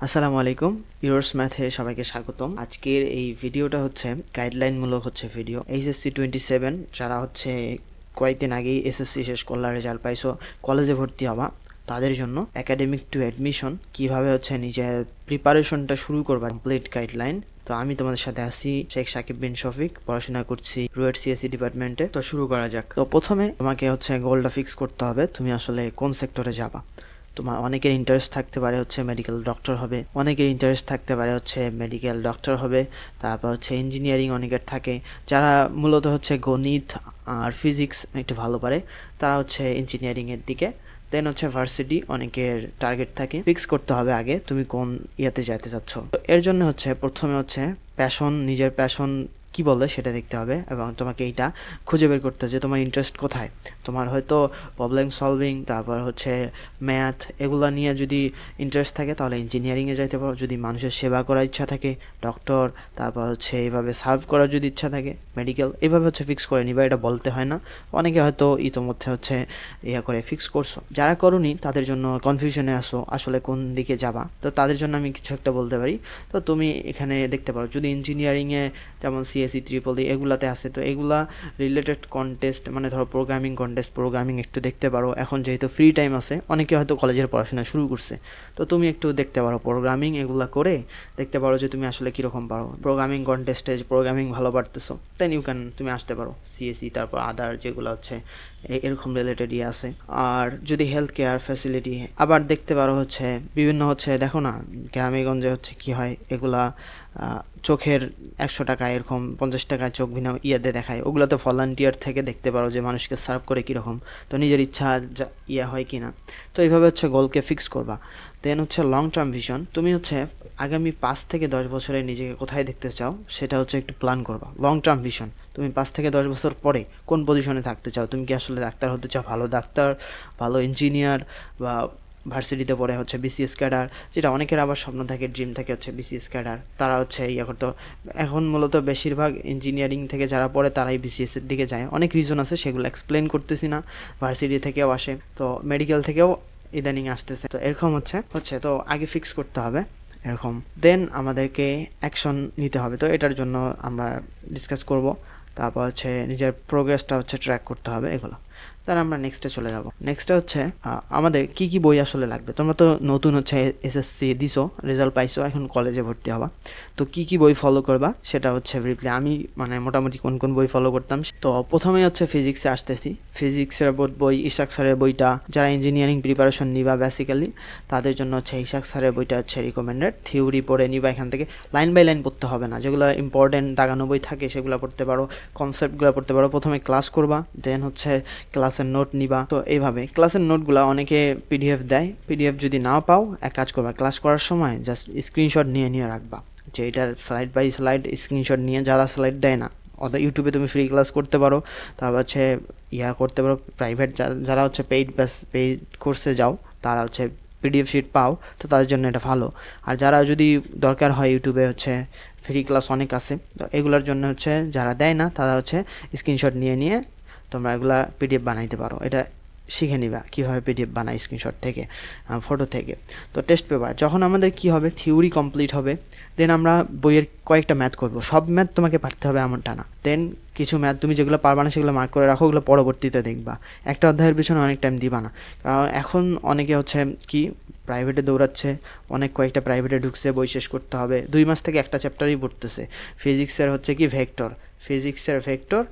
আসসালামু আলাইকুম, ইউরোস ম্যাথে সবাইকে স্বাগতম। আজকের এই ভিডিওটা হচ্ছে গাইডলাইনমূলক ভিডিও। এইচএসসি 27 যারা কয়েকদিন আগেই এসএসসি শেষ করলা, রেজাল্ট পাইছো, কলেজে ভর্তি হওয়া, তাদের জন্য একাডেমিক টু অ্যাডমিশন কীভাবে নিজের প্রিপারেশনটা শুরু করবা, কমপ্লিট গাইডলাইন। তো আমি তোমাদের সাথে আছি, শেখ সাকিব বিন শফিক, পড়াশোনা করছি রুয়েট সিএসসি ডিপার্টমেন্টে। তো শুরু করা যাক। তো প্রথমে তোমাকে গোলটা ফিক্স করতে হবে, তুমি আসলে কোন সেক্টরে যাবা। তোমার অনেকের ইন্টারেস্ট থাকতে পারে মেডিকেল ডক্টর হবে, অনেকের ইন্টারেস্ট থাকতে পারে মেডিকেল ডক্টর হবে, তারপর ইঞ্জিনিয়ারিং অনেকের থাকে। যারা মূলত গণিত আর ফিজিক্স একটু ভালো পারে তারা ইঞ্জিনিয়ারিংয়ের দিকে। দেন ভার্সিটি অনেকের টার্গেট থাকে। ফিক্স করতে হবে আগে তুমি কোন ইয়াতে যেতে চাচ্ছ। তো এর জন্য প্রথমে প্যাশন, নিজের প্যাশন কি বলে সেটা দেখতে হবে, এবং তোমাকে এইটা খুঁজে বের করতে হবে যে তোমার ইন্টারেস্ট কোথায়। তোমার হয়তো প্রবলেম সলভিং, তারপর ম্যাথ, এগুলো নিয়ে যদি ইন্টারেস্ট থাকে তাহলে ইঞ্জিনিয়ারিংয়ে যাইতে পারো। যদি মানুষের সেবা করার ইচ্ছা থাকে, ডক্টর, তারপর এইভাবে সার্ভ করার যদি ইচ্ছা থাকে, মেডিকেল, এভাবে ফিক্স করে নিবা। এটা বলতে হয় না, অনেকে হয়তো ইতোমধ্যে ইয়া করে ফিক্স করছো। যারা করোনি তাদের জন্য কনফিউশনে আসো আসলে কোন দিকে যাবা। তো তাদের জন্য আমি কিছু একটা বলতে পারি। তো তুমি এখানে দেখতে পারো, যদি ইঞ্জিনিয়ারিংয়ে যেমন সিএসসি, ট্রিপল ই এগুলাতে আছে, তো এগুলা রিলেটেড কন্টেস্ট, মানে ধরো প্রোগ্রামিং কন্টেস্ট, প্রোগ্রামিং একটু দেখতে পারো। এখন যেহেতু ফ্রি টাইম আছে, অনেকে হয়তো কলেজের পড়াশোনা শুরু করছে, তো তুমি একটু দেখতে পারো প্রোগ্রামিং, এগুলা করে দেখতে পারো যে তুমি আসলে কীরকম পারো। প্রোগ্রামিং কন্টেস্টে প্রোগ্রামিং ভালো পারতেছো, দেন তুমি আসতে পারো সিএসসি, তারপর আদার যেগুলো এরকম রিলেটেড আছে। আর যদি হেলথ কেয়ার ফ্যাসিলিটি, আবার দেখতে পারো বিভিন্ন দেখো না গ্রামেগঞ্জে কী হয়, এগুলা চোখের 100 টাকা, এরকম 50 টাকায় চোখ বিনা ইয়াতে দেখায়, ওগুলোতে ভলান্টিয়ার থেকে দেখতে পারো যে মানুষকে সার্ভ করে কীরকম, তো নিজের ইচ্ছা ইয়া হয় কি না। তো এইভাবে গোলকে ফিক্স করবা। দেন লং টার্ম ভিশন, তুমি আগামী 5 থেকে 10 বছরে নিজেকে কোথায় দেখতে চাও সেটা একটু প্ল্যান করবা। লং টার্ম ভিশন, তুমি 5 থেকে 10 বছর পরে কোন পজিশনে থাকতে চাও। তুমি কি আসলে ডাক্তার হতে চাও, ভালো ডাক্তার, ভালো ইঞ্জিনিয়ার, বা ভার্সিটিতে পড়ে বিসিএস ক্যাডার, যেটা অনেকের আবার স্বপ্ন থাকে, ড্রিম থাকে বিসিএস ক্যাডার, তারা ইয়া করতো। এখন মূলত বেশিরভাগ ইঞ্জিনিয়ারিং থেকে যারা পড়ে তারাই বিসিএস এর দিকে যায়। অনেক রিজন আছে, সেগুলো এক্সপ্লেন করতেছি না। ভার্সিটি থেকেও আসে, তো মেডিকেল থেকেও ইদানিং আসতেছে। তো এরকম তো আগে ফিক্স করতে হবে এরকম, দেন আমাদেরকে অ্যাকশন নিতে হবে। তো এটার জন্য আমরা ডিসকাস করব, তারপর নিজের প্রোগ্রেসটা ট্র্যাক করতে হবে এগুলো। তার আমরা নেক্সটে চলে যাব। নেক্সটে আমাদের কি কি বই আসলে লাগবে। তোমরা তো নতুন এসএসসি দিছো, রেজাল্ট পাইছো, এখন কলেজে ভর্তি হবা। তো কি কি বই ফলো করবা সেটা ব্রিফলি আমি মোটামুটি কোন কোন বই ফলো করতাম। তো প্রথমেই ফিজিক্সে আসতেছি। ফিজিক্সের বই ইশাক স্যারের বইটা, যারা ইঞ্জিনিয়ারিং প্রিপারেশন নিবা বেসিক্যালি তাদের জন্য ইশাক স্যারের বইটা রিকমেন্ডেড। থিওরি পড়ে নিবা, এখান থেকে লাইন বাই লাইন পড়তে হবে না, যেগুলো ইম্পর্টেন্ট দাগানো বই থাকে সেগুলো পড়তে পারো, কনসেপ্টগুলো পড়তে পারো। প্রথমে ক্লাস করবা, দেন ক্লাসের নোট নিবা। তো এইভাবে ক্লাসের নোটগুলো অনেকে পিডিএফ দেয়, পিডিএফ যদি না পাও এক কাজ করবা, ক্লাস করার সময় জাস্ট স্ক্রিনশট নিয়ে রাখবা, যে এটার স্লাইড বাই স্লাইড স্ক্রিনশট নিয়ে। যারা স্লাইড দেয় না, অর্থাৎ ইউটিউবে তুমি ফ্রি ক্লাস করতে পারো, তারপর ইয়া করতে পারো প্রাইভেট, যারা পেইড কোর্সে যাও তারা পিডিএফ শিট পাও, তো তাদের জন্য এটা ভালো। আর যারা যদি দরকার হয়, ইউটিউবে ফ্রি ক্লাস অনেক আছে, তো এগুলোর জন্য যারা দেয় না তারা স্ক্রিনশট নিয়ে তোমরা এগুলা পিডিএফ বানাইতে পারো। এটা শিখে নিবা কীভাবে পিডিএফ বানাই স্ক্রিনশট থেকে, ফটো থেকে। তো টেস্ট পেপার যখন আমাদের কি হবে, থিওরি কমপ্লিট হবে, দেন আমরা বইয়ের কয়েকটা ম্যাথ করব। সব ম্যাথ তোমাকে পারতে হবে এমনটা না, দেন কিছু ম্যাথ তুমি যেগুলো পারবা না সেগুলো মার্ক করে রাখো, ওগুলো পরবর্তীতে দেখবা। একটা অধ্যায়ের পিছনে অনেক টাইম দিবা না, কারণ এখন অনেকে কি প্রাইভেটে দৌড়াচ্ছে, অনেক কয়েকটা প্রাইভেটে ঢুকছে, বই শেষ করতে হবে, 2 মাস থেকে একটা চ্যাপ্টারই পড়তেছে। ফিজিক্সের কি ভেক্টর, ফিজিক্সের ভেক্টর,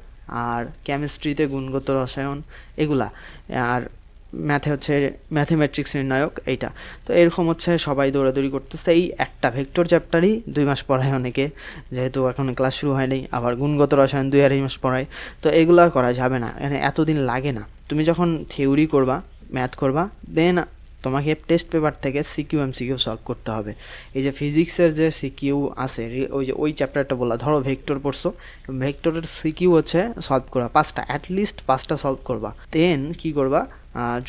আর কেমিস্ট্রিতে গুণগত রসায়ন, এগুলা, আর ম্যাথে ম্যাথমেটিক্স নির্ণায়ক, এইটা। তো এরকম সবাই দৌড়াদৌড়ি করতেছে, এই একটা ভেক্টর চ্যাপ্টারই 2 মাস পড়ায় অনেকে, যেহেতু এখন ক্লাস শুরু হয়নি। আবার গুণগত রসায়ন 2-2.5 মাস পড়ায়। তো এগুলা করা যাবে না, এখানে এতদিন লাগে না। তুমি যখন থিওরি করবা, ম্যাথ করবা, দেন তোমাকে টেস্ট পেপার থেকে সিকিউ এমসিকিউ সলভ করতে হবে। এই যে ফিজিক্সের যে সিকিউ আছে, ওই চ্যাপ্টারটা বলা, ধরো ভেক্টর পড়ছো, ভেক্টরের সিকিউ সলভ করবা 5টা, অ্যাটলিস্ট 5টা সলভ করবা। দেন কি করবা,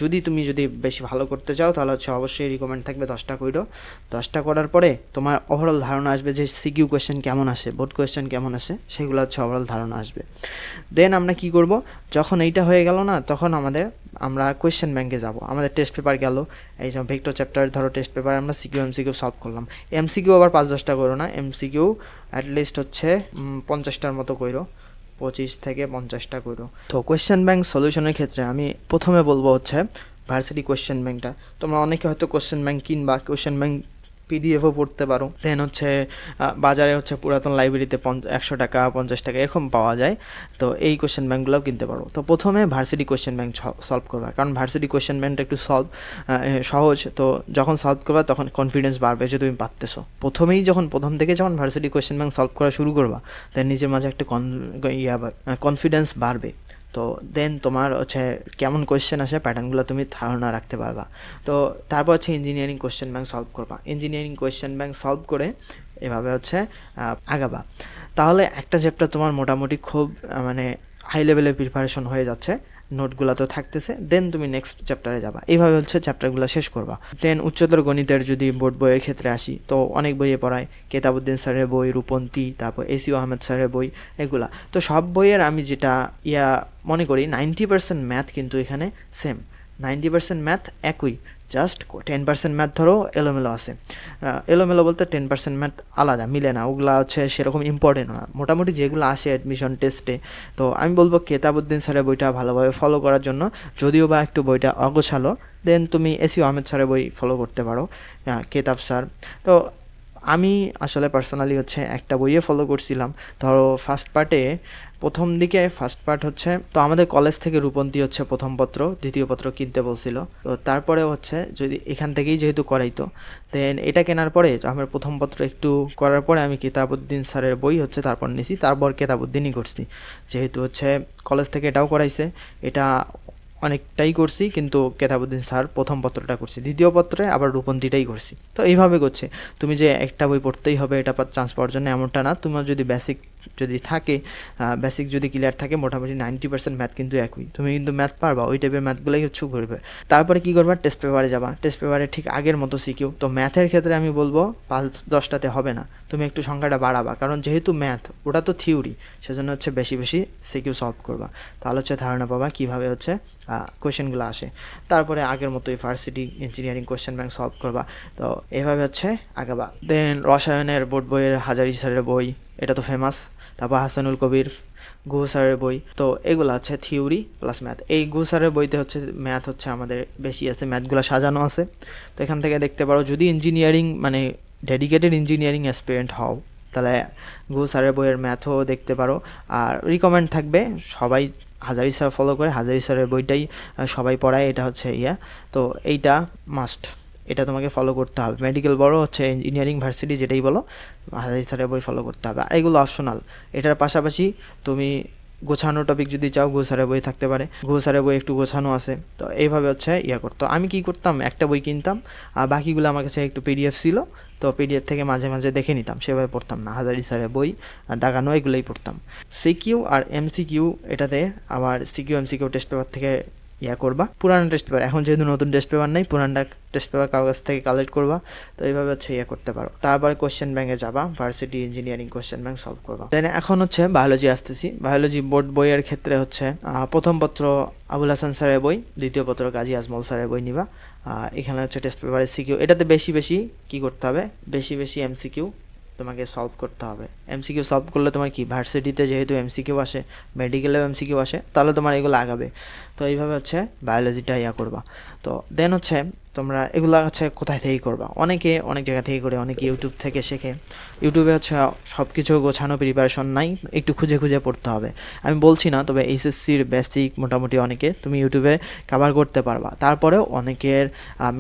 যদি তুমি বেশি ভালো করতে চাও তাহলে হচ্ছে অবশ্যই রিকমেন্ড থাকবে 10টা কইরো। 10টা করার পরে তোমার ওভারঅল ধারণা আসবে যে সিকিউ কোয়েশ্চেন কেমন আসে, বোর্ড কোয়েশ্চেন কেমন আসে, সেগুলো হচ্ছে ওভারঅল ধারণা আসবে। দেন আমরা কি করব, যখন এইটা হয়ে গেল না, তখন আমরা কোয়েশ্চেন ব্যাংকে যাব। আমাদের টেস্ট পেপার গেল, এই যে ভেক্টর চ্যাপ্টার ধরো টেস্ট পেপার আমরা সিকিউ এমসিকিউ সলভ করলাম। এমসিকিউ আবার 5-10টা করো না, এমসিকিউ অ্যাটলিস্ট হচ্ছে 50টার মতো কইরো, 25 থেকে 50টা করো। তো কোয়েশ্চেন ব্যাংক সলিউশনের ক্ষেত্রে আমি প্রথমে বলবো হচ্ছে ভার্সিটি কোয়েশ্চেন ব্যাংকটা। তোমরা অনেকে হয়তো কোয়েশ্চেন ব্যাংক কিনবা, কোয়েশ্চেন ব্যাংক পিডিএফও পড়তে পারো। দেন হচ্ছে বাজারে হচ্ছে পুরাতন লাইব্রেরিতে 100 টাকা 50 টাকা এরকম পাওয়া যায়, তো এই কোয়েশ্চেন ব্যাংকগুলোও কিনতে পারো। তো প্রথমে ভার্সিটি কোয়েশ্চেন ব্যাংক সলভ করবা, কারণ ভার্সিটি কোয়েশ্চেন ব্যাংকটা একটু সহজ। তো যখন সলভ করবা তখন কনফিডেন্স বাড়বে যে তুমি পারতেছো। প্রথম থেকে যখন ভার্সিটি কোয়েশ্চেন ব্যাংক সলভ করা শুরু করবা, দেন নিজের মাঝে একটা কনফিডেন্স বাড়বে। তো দেন তোমার হচ্ছে কেমন কোয়েশ্চেন আসে প্যাটার্নগুলো তুমি ধারণা রাখতে পারবা। তো তারপর হচ্ছে ইঞ্জিনিয়ারিং কোয়েশ্চেন ব্যাংক সলভ করবা। ইঞ্জিনিয়ারিং কোয়েশ্চেন ব্যাংক সলভ করে এভাবে হচ্ছে আগাবা। তাহলে একটা চ্যাপ্টার তোমার মোটামুটি খুব মানে হাই লেভেলের প্রিপারেশন হয়ে যাচ্ছে, নোটগুলো তো থাকতেছে। দেন তুমি নেক্সট চ্যাপ্টারে যাবা, এইভাবে হচ্ছে চ্যাপ্টারগুলো শেষ করবা। দেন উচ্চতর গণিতের যদি বোর্ড বইয়ের ক্ষেত্রে আসি, তো অনেক বইয়ে পড়ায়, কেতাবুদ্দিন স্যারের বই, রূপন্তী, তারপর এসিও আহমেদ স্যারের বই, এগুলা। তো সব বইয়ের আমি যেটা মনে করি 90% ম্যাথ কিন্তু এখানে সেম, 90% ম্যাথ একই, জাস্ট 10% ম্যাথ ধরো এলোমেলো আছে। এলোমেলো বলতে 10% ম্যাথ আলাদা, মিলে না, ওগুলা হচ্ছে সেরকম ইম্পর্টেন্ট না। মোটামুটি যেগুলো আসে অ্যাডমিশন টেস্টে, তো আমি বলবো কেতাবুদ্দিন স্যারের বইটা ভালোভাবে ফলো করার জন্য, যদিও বা একটু বইটা অগোছালো, দেন তুমি এসিও আহমেদ স্যারের বই ফলো করতে পারো, কেতাব স্যার। তো আমি আসলে পার্সোনালি হচ্ছে একটা বইয়ে ফলো করছিলাম। ধরো প্রথম দিকে ফার্স্ট পার্ট হচ্ছে, তো আমাদের কলেজ থেকে রূপন্তী হচ্ছে প্রথম পত্র, দ্বিতীয় পত্র কিনতে বলছিল। তো তারপরে হচ্ছে যদি এখান থেকেই যেহেতু করাইতো, দেন এটা কেনার পরে আমার প্রথম পত্র একটু করার পরে আমি কেতাবুদ্দিন স্যারের বই হচ্ছে তারপর নিছি, তারপর কেতাবুদ্দিনই করছি। যেহেতু হচ্ছে কলেজ থেকে এটাও করাইছে, এটা অনেকটাই করছি, কিন্তু কেতাবুদ্দিন স্যার প্রথম পত্রটা করছি, দ্বিতীয় পত্রে আবার রূপন্তীটাই করছি। তো এইভাবে করছে, তুমি যে একটা বই পড়তেই হবে এটা চান্স পাওয়ার জন্য এমনটা না। তোমার যদি বেসিক যদি ক্লিয়ার থাকে, মোটামুটি 90% ম্যাথ কিন্তু একই, তুমি কিন্তু ম্যাথ পারবা, ওই টাইপের ম্যাথগুলোই হচ্ছে করবে। তারপরে কি করবা, টেস্ট পেপারে যাবা। টেস্ট পেপারে ঠিক আগের মতো সিকিউ। তো ম্যাথের ক্ষেত্রে আমি বলবো 5-10টাতে হবে না, তুমি একটু সংখ্যাটা বাড়াবা, কারণ যেহেতু ম্যাথ ওটা তো থিওরি, সেজন্য হচ্ছে বেশি বেশি সিকিউ সলভ করবা, তাহলে হচ্ছে ধারণা পাবা কীভাবে হচ্ছে কোয়েশ্চেনগুলো আসে। তারপরে আগের মতো varsity engineering question bank solve করবা। তো এভাবে হচ্ছে আগাবা। দেন রসায়নের বোর্ড বইয়ের হাজারি স্যারের বই, এটা তো ফেমাস। তারপর হাসানুল কবির, গুহ স্যারের বই। তো এগুলো হচ্ছে থিওরি প্লাস ম্যাথ। এই গুহ স্যারের বইতে হচ্ছে ম্যাথ হচ্ছে আমাদের বেশি আছে, ম্যাথগুলো সাজানো আছে। তো এখান থেকে দেখতে পারো, যদি ইঞ্জিনিয়ারিং মানে ডেডিকেটেড ইঞ্জিনিয়ারিং অ্যাসপিরেন্ট হও, তাহলে গুহ স্যারের বইয়ের ম্যাথও দেখতে পারো। আর রিকমেন্ড থাকবে সবাই হাজারি স্যার ফলো করে, হাজারি স্যারের বইটাই সবাই পড়ায়, এটা হচ্ছে তো এইটা মাস্ট, এটা তোমাকে ফলো করতে হবে। মেডিকেল বড় হচ্ছে ইঞ্জিনিয়ারিং ভার্সিটি যেটাই বলো, হাজারি স্যারের বই ফলো করতে হবে। আর এগুলো অপশনাল। এটার পাশাপাশি তুমি গোছানো টপিক যদি চাও, গুহ স্যারের বই থাকতে পারে, গুহ স্যারের বই একটু গোছানো আছে। তো এইভাবে হচ্ছে করতো। আমি কি করতাম, একটা বই কিনতাম, আর বাকিগুলো আমার কাছে একটু পিডিএফ ছিল, তো পিডিএফ থেকে মাঝে মাঝে দেখে নিতাম, সেভাবে পড়তাম না। হাজারি স্যারের বই দাগানো এগুলোই পড়তাম। সিকিউ আর এমসিকিউ, এটাতে আবার সিকিউ এমসিকিউ টেস্ট পেপার থেকে করবা, পুরানো টেস্ট পেপার। এখন যেহেতু নতুন টেস্ট পেপার নেই, পুরানটা টেস্ট পেপার কারো কাছ থেকে কালেক্ট করবা। তো এইভাবে হচ্ছে করতে পারো। তারপরে কোয়েশ্চেন ব্যাংকে যাবা, varsity engineering question bank solve করবা। দেন এখন হচ্ছে বায়োলজি আসতেছি। বায়োলজি বোর্ড বইয়ের ক্ষেত্রে হচ্ছে প্রথম পত্র আবুল হাসান স্যারের বই, দ্বিতীয় পত্র কাজী আজমল স্যারের বই নিবা। এখানে হচ্ছে টেস্ট পেপারের সিকিউ, এটাতে বেশি বেশি কী করতে হবে, বেশি বেশি এমসিকিউ তোমাকে সলভ করতে হবে। এমসিকিউ সলভ করলে তোমার কি, ভার্সিটিতে যেহেতু এমসিকিউ আসে, মেডিকেলেও এমসিকিউ আসে, তাহলে তোমার এগুলো আগাবে। তো এইভাবে হচ্ছে বায়োলজিটা করবা। তো দেন হচ্ছে তোমরা এগুলো হচ্ছে কোথায় থেকে করবা, অনেকে অনেক জায়গা থেকে করে, অনেকে ইউটিউব থেকে শেখে। ইউটিউবে হচ্ছে সব কিছু গোছানো প্রিপারেশন নাই, একটু খুঁজে খুঁজে পড়তে হবে। আমি বলছি না, তবে এইচএসসির বেসিক মোটামুটি অনেকে তুমি ইউটিউবে কভার করতে পারবা। তারপরেও অনেকের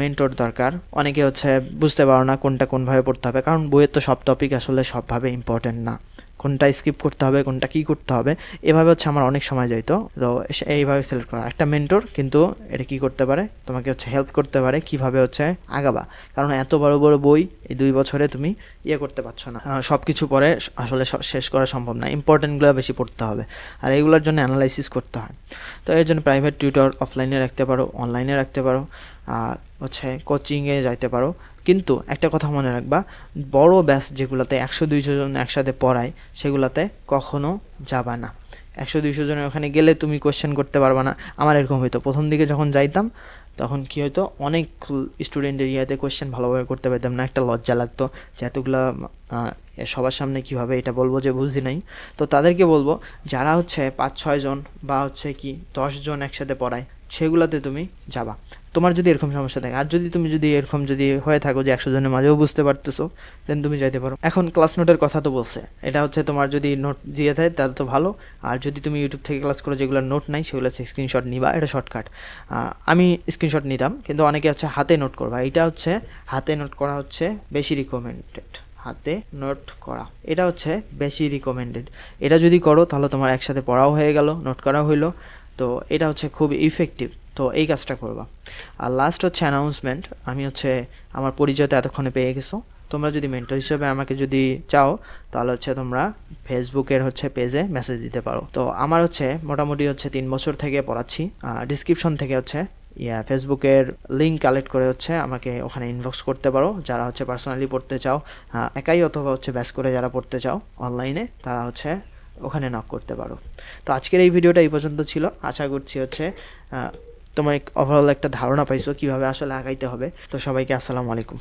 মেন্টর দরকার। অনেকে হচ্ছে বুঝতে পারো না কোনটা কোনভাবে পড়তে হবে, কারণ বইয়ের তো সব টপিক আসলে সবভাবে ইম্পর্টেন্ট না। কোনটা স্কিপ করতে হবে, কোনটা কী করতে হবে, এভাবে হচ্ছে আমার অনেক সময় যাইতো। তো এইভাবে সিলেক্ট করা একটা মেন্টর কিন্তু এটা কী করতে পারে, তোমাকে হচ্ছে হেল্প করতে পারে কীভাবে হচ্ছে আগাবা, কারণ এত বড় বড় বই এই 2 বছরে তুমি করতে পারছো না, সব কিছু পরে আসলে শেষ করা সম্ভব না, ইম্পর্টেন্টগুলো বেশি পড়তে হবে, আর এইগুলোর জন্য অ্যানালাইসিস করতে হয়। তো এর জন্য প্রাইভেট টিউটর অফলাইনে রাখতে পারো, অনলাইনে রাখতে পারো, আর হচ্ছে কোচিংয়ে যাইতে পারো। কিন্তু একটা কথা মনে রাখবা, বড় ব্যাচ যেগুলোতে 100-200 জন একসাথে পড়ায় সেগুলোতে কখনো যাবা না। 100-200 জনের ওখানে গেলে তুমি কোয়েশ্চেন করতে পারবা না। আমার এরকম হইতো প্রথম দিকে যখন যাইতাম, তখন কী হতো, অনেক স্টুডেন্টের কোয়েশ্চেন ভালোভাবে করতে পারতাম না, একটা লজ্জা লাগতো যে এতগুলা সবার সামনে কিভাবে এটা বলবো যে বুঝি নাই। তো তাদেরকে বলবো যারা হচ্ছে 5-6 জন বা হচ্ছে কি 10 জন একসাথে পড়ায় সেগুলোতে তুমি যাবা, তোমার যদি এরকম সমস্যা থাকে। আর যদি এরকম হয়ে থাকো যে 100 জনের মাঝেও বুঝতে পারতেছো, দেন তুমি যাইতে পারো। এখন ক্লাস নোটের কথা তো বলছে, এটা হচ্ছে তোমার যদি নোট দিয়ে দেয় তাহলে তো ভালো, আর যদি তুমি ইউটিউব থেকে ক্লাস করো যেগুলো নোট নাই সেগুলো স্ক্রিনশট নিবা, এটা শর্টকাট। আমি স্ক্রিনশট নিতাম, কিন্তু অনেকে হচ্ছে হাতে নোট করবা, এটা হচ্ছে হাতে নোট করা হচ্ছে বেশি রিকমেন্ডেড। হাতে নোট করা এটা হচ্ছে বেশি রিকমেন্ডেড। এটা যদি করো তাহলে তোমার একসাথে পড়াও হয়ে গেল, নোট করা হইলো, তো এটা হচ্ছে খুব ইফেক্টিভ। তো এই কাজটা করবা। আর লাস্ট হচ্ছে অ্যানাউন্সমেন্ট। আমি হচ্ছে আমার পরিচয়টা এতক্ষণে পেয়ে গেছো। তোমরা যদি মেন্টর হিসেবে আমাকে যদি চাও, তাহলে হচ্ছে তোমরা ফেসবুকের হচ্ছে পেজে মেসেজ দিতে পারো। তো আমার হচ্ছে মোটামুটি হচ্ছে 3 বছর থেকে পড়াচ্ছি। ডিসক্রিপশন থেকে হচ্ছে ফেসবুকের লিঙ্ক কালেক্ট করে হচ্ছে আমাকে ওখানে ইনবক্স করতে পারো, যারা হচ্ছে পার্সোনালি পড়তে চাও একাই, অথবা হচ্ছে ব্যাচ করে যারা পড়তে চাও অনলাইনে, তারা হচ্ছে ওখানে নক করতে পারো। তো আজকের এই ভিডিওটা এই পর্যন্ত ছিল। আশা করছি হচ্ছে তোমার ওভারঅল একটা ধারণা পাইছো কীভাবে আসলে আগাইতে হবে। তো সবাইকে আসসালামু আলাইকুম।